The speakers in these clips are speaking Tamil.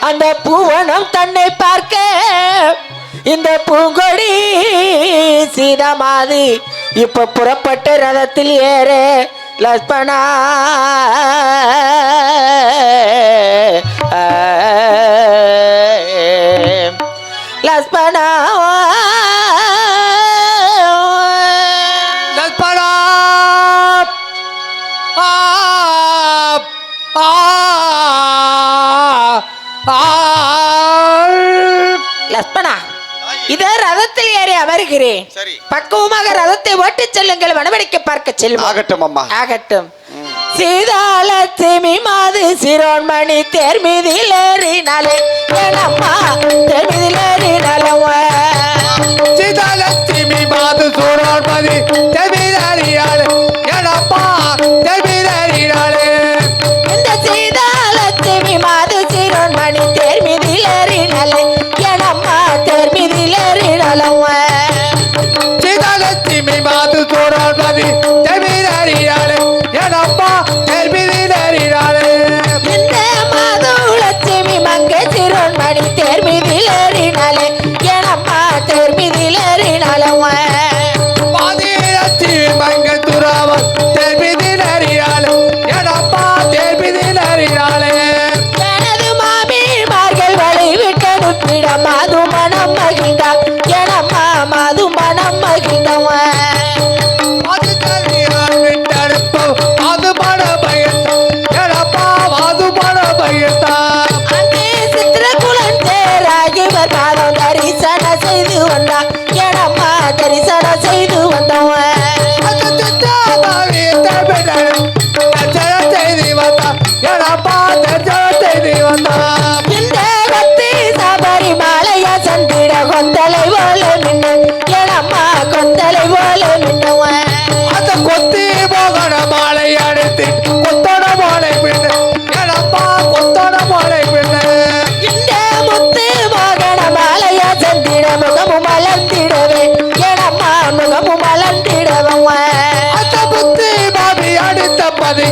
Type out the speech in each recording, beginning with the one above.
அந்த பூவனம் தன்னை பார்க்க இந்த பூங்கொடி சீதமாது இப்ப புறப்பட்ட ரதத்தில் ஏற லக்ஷ்மணா லக்ஷ்மணா லக்ஷ்மணா இதே ரதத்தில் ஏறி அமர்கிறேன். பக்குவமாக ரதத்தை ஓட்டி செல்லுங்கள். வனவடிக்கை பார்க்க செல்வோம். ஆகட்டும் அம்மா ஆகட்டும். சீதாலட்சுமி மாது சிரோன்மணி தேர் மீதில் ஏறினாலே ஏனம்மா தேர் மீதில் ஏறினாலும் சீதாலட்சுமி மாது சிரோன்மணி தேர் மீதில் ஏறினாலே ஏனம்மா தேர் மீதில் ஏறினாலே இந்த சீதாலட்சுமி மாது சிரோன்மணி தேர் மீதில் ஏறினாலே ஏனம்மா தேர் மீதில் ஏறினாலும் சீதாலட்சுமி மாது சிரோன்மணி தேர் மீதில் ஏறினாலே ஏனம்மா தேர் மீதில் ஏறினாலே இந்த மாது லட்சுமி மங்கை சிரோன்மணி தேர் மீதில் ஏறினாலே ஏனம்மா தேர் மீதில் ஏறினாலும் பாதிலட்சுமி மங்கை துராவன் தேர் மீதில் ஏறினாலே ஏனம்மா தேர் மீதில் ஏறினாலே எனது மாமிமார்கள் வழி விட்டனுப்பிட மாது மனம் மகிழ்ந்தா ஏனம்மா மாது மனம் மகிழ்ந்தவன் அங்கே சித்திரகுலன் தேராகி பாதம் தரிசனம் செய்து வந்தான் ஏனம்மா தரிசனம் செய்து வந்தவன் இந்த பக்தி சபரி மாலையா சந்திர கொந்தலை போல மின்ன ஏனம்மா கொந்தலை போல மின்னவன் கொத்தி போகட மாலை அடித்து கொத்தட மாலை பின்ன ஏனப்பா கொத்தட மாலை பின்ன இந்த முத்து மோகன மாலையா சந்திர முகமு மலர்ந்திடவே ஏனம்மா முகமு மலர்ந்திடவன் அந்த புத்தி பாபி அடித்த பதி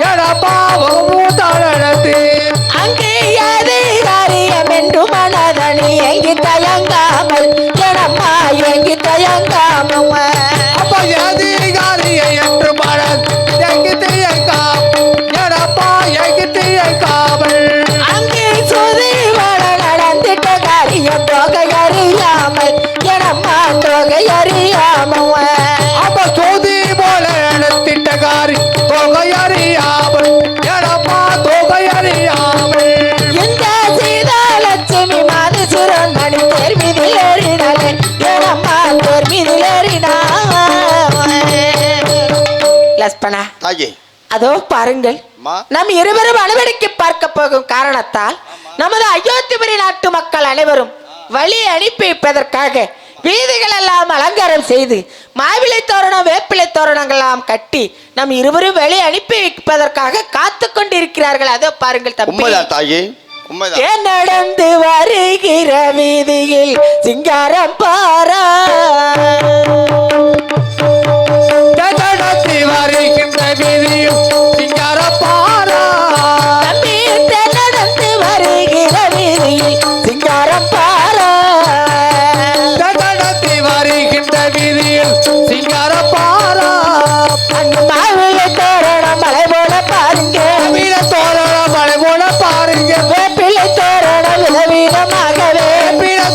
ஏனப்பா மூத்தாடத்து அங்கே அதிகாரியம் என்று மனதனி எங்கி தயங்காமல் ஏனம்மா எங்கி தயங்காமல் அப்ப அதிகாரியை என்று மனது எங்கு தியக்காம் ஏனப்பா எங்கு தியக்காமல் அங்கே சுதி வள நடந்திட்ட காரியம் தொகை அறியாமல் ஏனம்மா தொகை அறியாமல் அப்ப சோதி போல நடத்திட்ட காரி தொகை அறியாமல் ஏனப்பா தொகை அறியாமல் இந்த சீதாலட்சுமி மாது சிரோன்மணி தேர் மீதில் ஏறினாலே ஏனம்மா தேர் மீதில் ஏறினா லக்ஷ்மணா தாயே அதோ பாருங்கள் நம் இருவரும் அனுமதிக்கு பார்க்க போகும் காரணத்தால் நமது அயோத்திபுரி நாட்டு மக்கள் அனைவரும் வழி அனுப்பி வைப்பதற்காக வீதிகள் எல்லாம் அலங்காரம் செய்து மாவிலை தோரணம் வேப்பிலை தோரணங்கள் எல்லாம் கட்டி நம் இருவரும் வெளி அனுப்பி வைப்பதற்காக காத்து கொண்டிருக்கிறார்கள். அதோ பாருங்கள் தம்பி நடந்து வருகிற வீதியில் சிங்காரம் பாரா வருகின்ற வீதியும் சிங்கார பாரா தம்பி நடந்து வருகிற வீதியில் சிங்காரம் பாரா நடத்தி வருகின்ற வீதியில் சிங்கார பாரா அந்த மாவிலை தோரணம் மலை போல பாருங்க தோரணம் மலை போல பாருங்க வேப்பிலை தோரணம் விதவிதமாகவே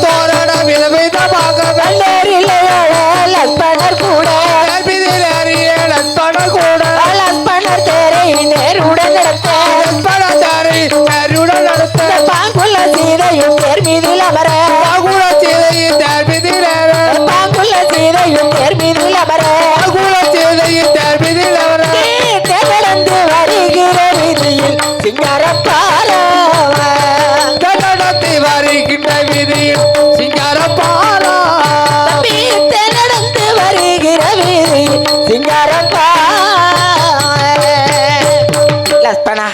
தோரணம் விதவிதமாகவே லக்ஷ்மணர் கூட லக்ஷ்மணர் தேரை நேருடன் நடத்த பாங்குள்ள சீதையும் தேர் மீதில் அமர பாங்குள்ள சீதையும் தேர் மீதில் அமர தேர்ந்து வருகிற வீதியில் சிங்காரம் பாரா நடத்தி வருகின்ற வீதியில் சிங்கார பாரா நடந்து வருகிற வீதியில் சிங்காரம் லக்ஷ்மணா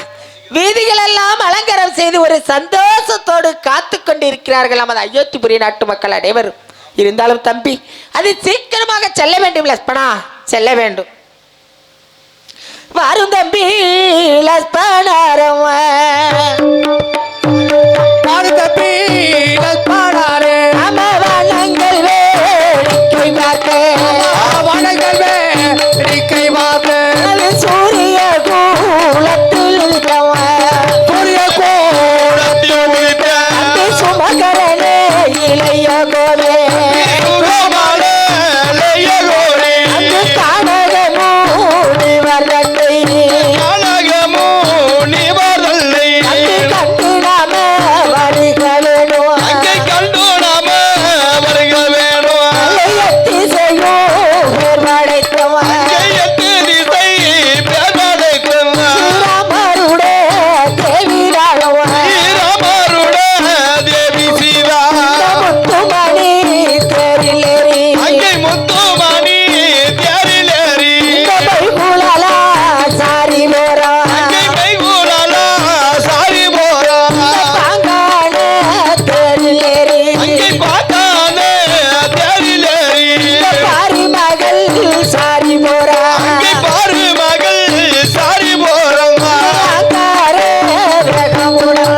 வீதிகள் எல்லாம் அலங்காரம் செய்து ஒரு சந்தோஷத்தோடு காத்து கொண்டிருக்கிறார்கள் நமது அயோத்திபுரி நாட்டு மக்கள் அனைவரும். இருந்தாலும் தம்பி அது சீக்கிரமாக செல்ல வேண்டும் லக்ஷ்மணா, செல்ல வேண்டும். வரும் தம்பி லக்ஷ்மணாரம் சுதாகரனே இளைய கோவே அங்கு காணகமூடி வரலை அங்கு கண்டு நாம வருக வேணும் எத்தி செய்யும் பேர் படைத்தவன் ஸ்ரீராமருடைய தேவிராளவன் முத்துமணி தேரிலேறி இந்த பைகுலலா சாரி போறா பாங்கான தேரிலேறி இந்த பாரி மகள் சாரி போறா ஆங்கார வேகமுடன்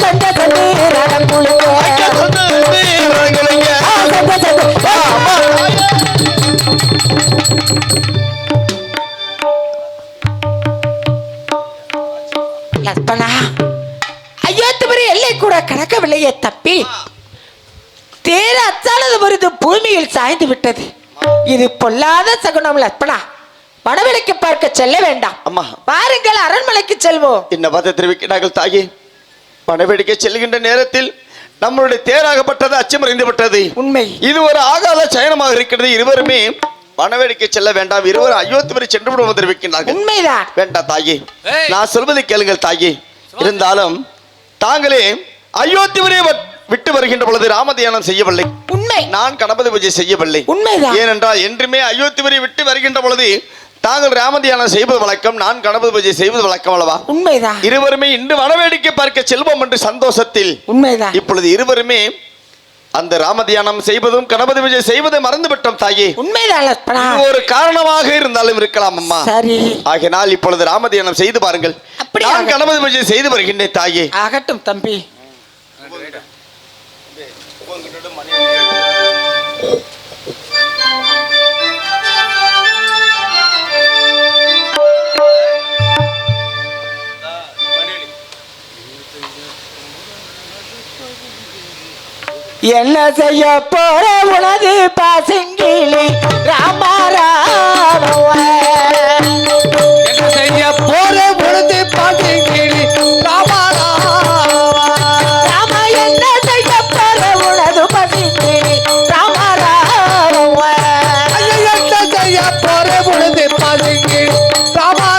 சந்த சந்தி ரடம் குழுங்க லக்ஷ்மணா அயோத்திபுரி எல்லை கூட கடக்கவில்லையே தப்பி தேர அச்சானது மருது பூமியில் சாய்ந்து விட்டது. இது பொல்லாத சகுனம் லக்ஷ்மணா. வனவிலைக்கு பார்க்க செல்ல வேண்டாம். அம்மா பாருங்கள், அரண்மனைக்கு செல்வோம். என்ன பார்த்து தெரிவிக்கிறார்கள் தாயே? பணவேடிக்கை செல்கின்ற நேரத்தில் நம்மளுடைய தேராகப்பட்டது அச்சமறிந்து விட்டது. உண்மை. இது ஒரு ஆகாத சயனமாக இருக்கிறது. இருவருமே வனவேடிக்கை செல்ல வேண்டாம், இருவரும் அயோத்திவரை சென்று விடுவோம் தெரிவிக்கிறார்கள். உண்மைதான். வேண்டாம் தாயே, நான் சொல்வதை கேளுங்கள் தாயே. இருந்தாலும் தாங்களே அயோத்திவரை விட்டு வருகின்ற பொழுது ராமதியானம் செய்யவில்லை. உண்மை. நான் கணபதி பூஜை செய்யவில்லை. உண்மைதான். ஏனென்றால் என்றுமே அயோத்திவரை விட்டு வருகின்ற பொழுது தாங்கள் ராமதியானம் செய்வது வழக்கம், நான் கணபதி பூஜை செய்வது வழக்கம் அல்லவா? உண்மைதான். இருவருமே இன்று வனவேடிக்கை பார்க்க செல்வோம் என்று சந்தோஷத்தில் உண்மைதான். இப்பொழுது இருவருமே அந்த ராமதியானம் செய்வதும் கணபதி பூஜை செய்வதை மறந்துவிட்டோம் தாயே. உண்மைதான் லக்ஷ்மணா. இது ஒரு காரணமாக இருந்தாலும் இருக்கலாம் அம்மா. சரி. ஆகையினால் இப்பொழுது ராமதியானம் செய்து பாருங்கள். நான் கணபதி பூஜை செய்து வருகின்றேன் தாயே. ஆகட்டும் தம்பி. என்ன செய்ய போற உனது பாசங்கிலி ராமாராம என்ன செய்ய போற பொழுது பாத்தீங்களி ராம என்ன செய்ய போற உனது பாசங்கிலி ராமாராம என்ன செய்ய போற பொழுது பாத்தீங்களி ராமா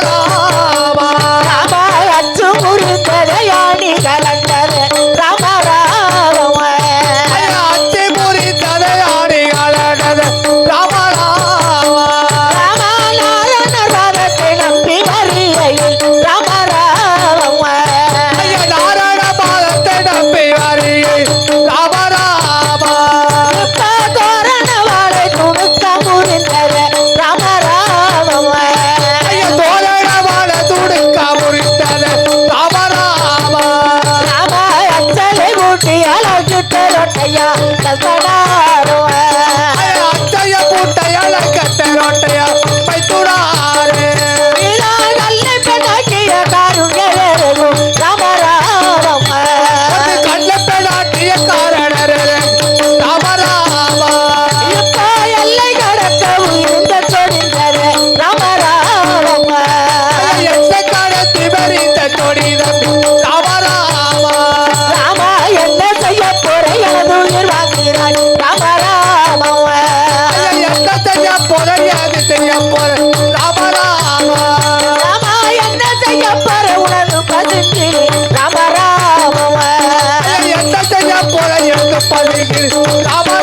அச்சு முறித்ததையாணி கலந்தது ராமாராம அத்தை முறி ததையாடி அழகது ராமநாராயணர் பாதத்தை நம்பி வரிகையில் ராமராம நாராயண பாதத்தை நம்பி வரியை ராமராமா தோரணவாளை துணுக்க முறிந்தது ராமராம தோரணவாள துடுக்க முறித்தது ராமராமா ராம அச்சலை ஊட்டி அழகிட்ட ரொட்டையா அத்தைய பூட்டையால கட்ட ரோட்டையா பைத்துடாரு பெண்ணாக்கிய காருண்யம் ராமராம கண்ண பெண்ணாட்டிய காரணர் ராமராமா இப்ப எல்லை கடக்க உயிர்ந்த சொடிந்தது ராமராம எந்த கடத்தி வரித்த தொடி தம்பி ராமராமா ராமா என்ன செய்ய போற எனது உயிர் வாங்கிறாய் ராமராம என்ன செய்ய போற எது செய்ய போற ராமராமா ராமா என்ன செய்ய போற உனது பதுக்கி ராமராம என்ன செய்ய போற எங்க பதுங்கி ராமராமா